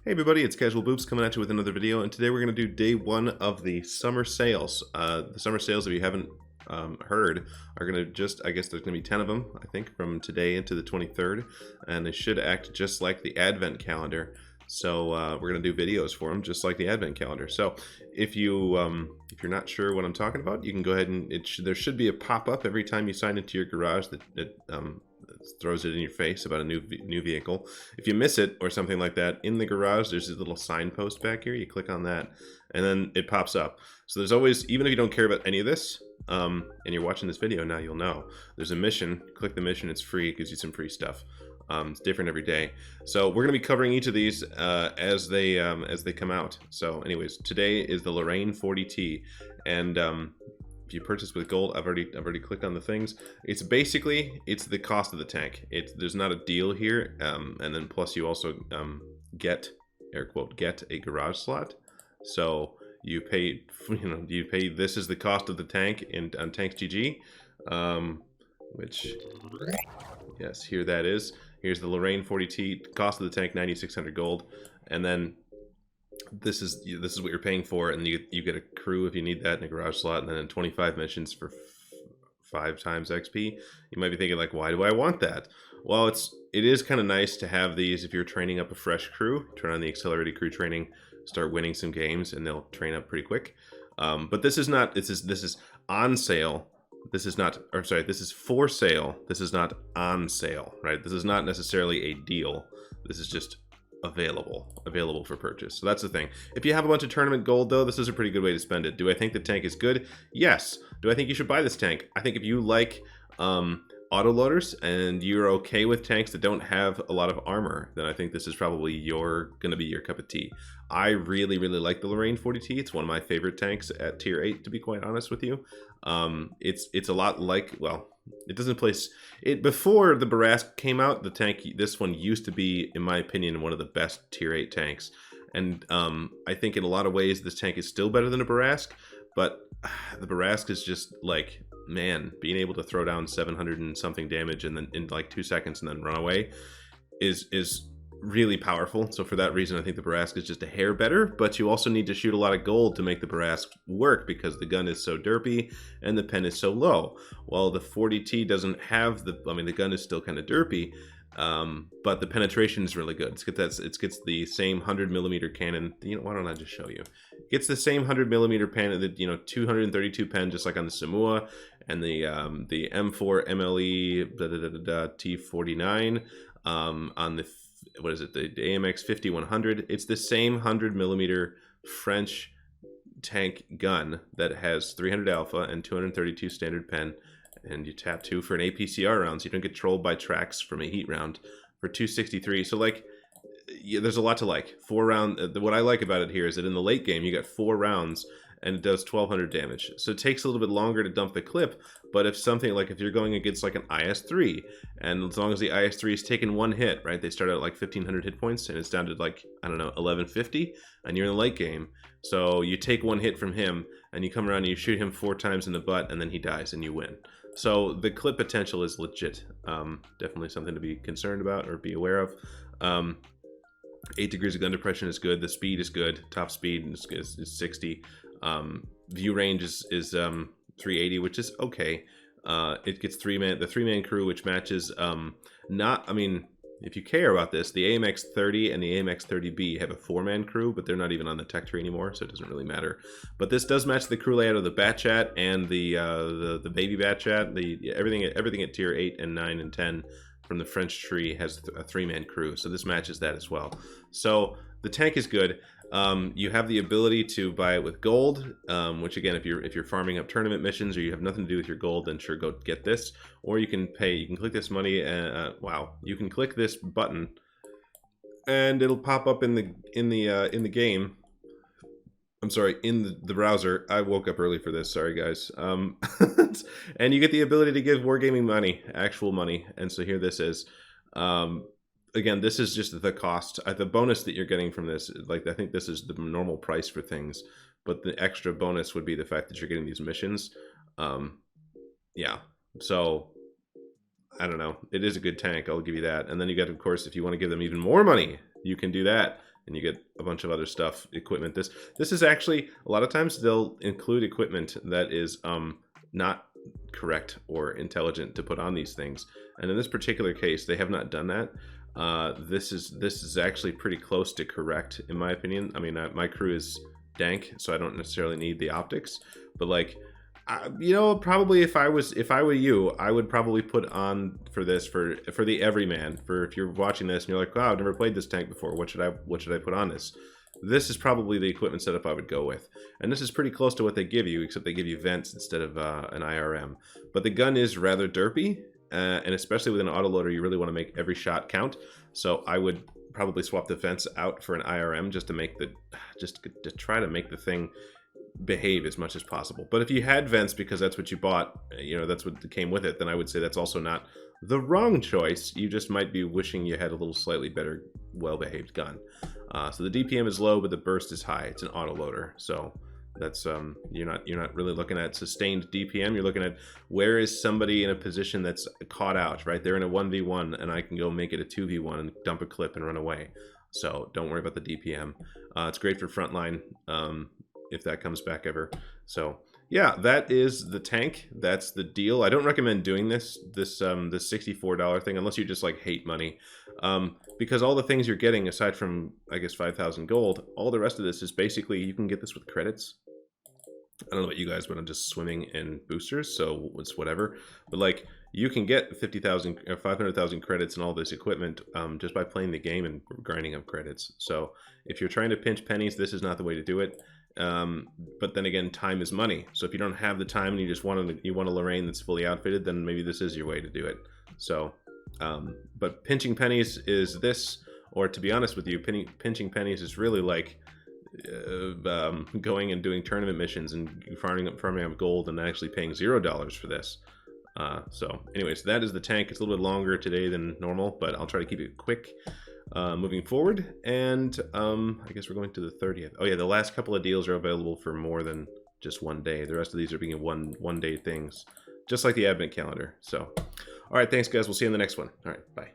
Hey everybody, it's Casual Boops coming at you with another video, and today we're going to do day one of the summer sales. The summer sales, if you haven't heard, are going to I guess there's going to be 10 of them, I think, from today into the 23rd, and they should act just like the advent calendar. So we're going to do videos for them, just like the advent calendar. So if you're not sure what I'm talking about, you can go ahead and there should be a pop-up every time you sign into your garage that throws it in your face about a new vehicle. If you miss it or something like that, in the garage there's this little signpost back here. You click on that and then it pops up. So there's always, even if you don't care about any of this, and you're watching this video now, you'll know there's a mission. Click the mission, it's free, it gives you some free stuff. It's different every day. So we're going to be covering each of these as they come out. So anyways, today is the Lorraine 40T, and if you purchase with gold, I've already clicked on the things. It's basically, it's the cost of the tank. There's not a deal here, and then plus you also get, air quote, get a garage slot. So you pay, this is the cost of the tank on Tanks GG, which, yes, here that is. Here's the Lorraine 40T, cost of the tank 9,600 gold, and then this is what you're paying for, and you get a crew if you need that in a garage slot, and then 25 missions for 5 times XP. You might be thinking, like, why do I want that? Well, it is kind of nice to have these if you're training up a fresh crew. Turn on the accelerated crew training, start winning some games, and they'll train up pretty quick. But this is not. This is on sale. This is not, or sorry, this is for sale. This is not on sale, right? This is not necessarily a deal. This is just available for purchase. So that's the thing. If you have a bunch of tournament gold, though, this is a pretty good way to spend it. Do I think the tank is good? Yes. Do I think you should buy this tank? I think if you like autoloaders and you're okay with tanks that don't have a lot of armor, then I think this is probably gonna be your cup of tea. I really like the Lorraine 40T. It's one of my favorite tanks at tier 8, to be quite honest with you. It's a lot like, well, it doesn't place it before the Barask came out. The tank, this one used to be, in my opinion, one of the best tier 8 tanks, and I think in a lot of ways this tank is still better than a Barask, but the Barask is just like, man, being able to throw down 700 and something damage and then in like 2 seconds and then run away is really powerful. So for that reason, I think the Barask is just a hair better, but you also need to shoot a lot of gold to make the Barask work because the gun is so derpy and the pen is so low. Well, the 40T doesn't have the gun is still kind of derpy, but the penetration is really good. It gets the same 100mm cannon. Why don't I just show you? It gets the same 100mm pen, 232 pen, just like on the Samoa, and the M4 MLE T49 on the, what is it, the AMX 5100. It's the same 100mm French tank gun that has 300 alpha and 232 standard pen, and you tap 2 for an APCR round, so you don't get trolled by tracks from a heat round for 263. So like, yeah, there's a lot to like. 4 round. What I like about it here is that in the late game you got 4 rounds and it does 1200 damage. So it takes a little bit longer to dump the clip, but if you're going against like an IS-3, and as long as the IS-3 is taking 1 hit, right? They start at like 1500 hit points and it's down to like, I don't know, 1150, and you're in the late game. So you take 1 hit from him and you come around and you shoot him 4 times in the butt and then he dies and you win. So the clip potential is legit. Definitely something to be concerned about or be aware of. 8 degrees of gun depression is good. The speed is good. Top speed is 60. View range is 380, which is okay. It gets the 3-man crew, which matches. If you care about this, the AMX 30 and the AMX 30B have a 4-man crew, but they're not even on the tech tree anymore, so it doesn't really matter. But this does match the crew layout of the Bat Chat and the baby Bat Chat. Everything at tier 8 and 9 and 10 from the French tree has a 3-man crew, so this matches that as well. So the tank is good. You have the ability to buy it with gold, which again, if you're farming up tournament missions or you have nothing to do with your gold, then sure, go get this. Or you can pay. You can click this money. Wow, you can click this button, and it'll pop up in the game. I'm sorry, in the browser. I woke up early for this. Sorry, guys. And you get the ability to give wargaming money, actual money. And so here this is. Again, this is just the cost. The bonus that you're getting from this, like, I think this is the normal price for things, but the extra bonus would be the fact that you're getting these missions. Yeah, so I don't know. It is a good tank, I'll give you that. And then you got, of course, if you want to give them even more money, you can do that. and you get a bunch of other stuff, equipment. This is actually, a lot of times they'll include equipment that is not correct or intelligent to put on these things, and in this particular case they have not done that. This is actually pretty close to correct in my opinion. I mean, my crew is dank, so I don't necessarily need the optics, but like, you know, probably if I were you, I would probably put on for this, for the everyman, for if you're watching this and you're like, wow, I've never played this tank before, what should I put on this? This is probably the equipment setup I would go with. And this is pretty close to what they give you, except they give you vents instead of an IRM. But the gun is rather derpy, and especially with an autoloader, you really want to make every shot count. So I would probably swap the vents out for an IRM just to try to make the thing behave as much as possible. But if you had vents because that's what you bought, you know, that's what came with it, then I would say that's also not the wrong choice. You just might be wishing you had a little slightly better, well-behaved gun. So the DPM is low, but the burst is high. It's an autoloader, so that's you're not really looking at sustained DPM. You're looking at where is somebody in a position that's caught out, right? They're in a 1v1, and I can go make it a 2v1 and dump a clip and run away. So don't worry about the DPM. It's great for frontline. If that comes back ever. So yeah, that is the tank. That's the deal. I don't recommend doing this $64 thing unless you just like hate money, because all the things you're getting aside from, I guess, 5,000 gold, all the rest of this is basically, you can get this with credits. I don't know about you guys, but I'm just swimming in boosters, so it's whatever. But like, you can get 50,000 or 500,000 credits and all this equipment just by playing the game and grinding up credits. So if you're trying to pinch pennies, this is not the way to do it. But then again, time is money. So if you don't have the time and you just want a Lorraine that's fully outfitted, then maybe this is your way to do it. So, but pinching pennies is this, or to be honest with you, pinching pennies is really like going and doing tournament missions and farming up gold and actually paying $0 for this. So anyways, that is the tank. It's a little bit longer today than normal, but I'll try to keep it quick moving forward. And I guess we're going to the 30th. Oh yeah, the last couple of deals are available for more than just one day. The rest of these are being one day things, just like the advent calendar. So all right, thanks guys, we'll see you in the next one. All right, bye.